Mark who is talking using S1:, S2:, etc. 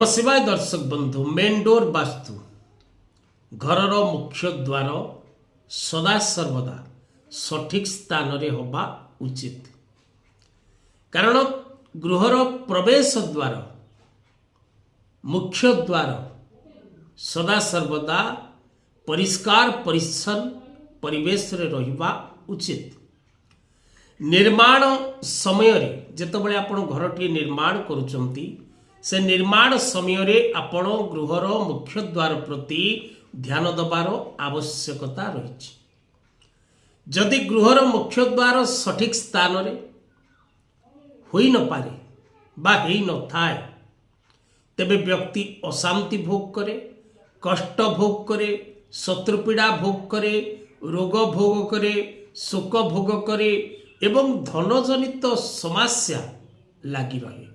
S1: शिवाय दर्शक बंधु मेन डोर वास्तु घरर मुख्य द्वार सदा सर्वदा सठिक स्थान रे होबा उचित। कारण गृहर प्रवेश द्वार मुख्य द्वार सदा सर्वदा परिष्कार परिच्छन्न परिवेश रे रहिबा उचित। निर्माण समय रे जेतबेले आपण घरटी निर्माण करूचंती से निर्माण समय रे आपण गृहर मुख्य द्वार प्रति ध्यान दबार आवश्यकता रही। जदि गृहर मुख्य द्वार सठिक स्थान रे होई न पारे बा हेई न थाए तेबे व्यक्ति अशांति भोग करे, कष्ट भोग करे, शत्रुपीड़ा भोग करे, रोग भोग करे, शोक भोग करे एवं धनजनित समस्या लगी रहे।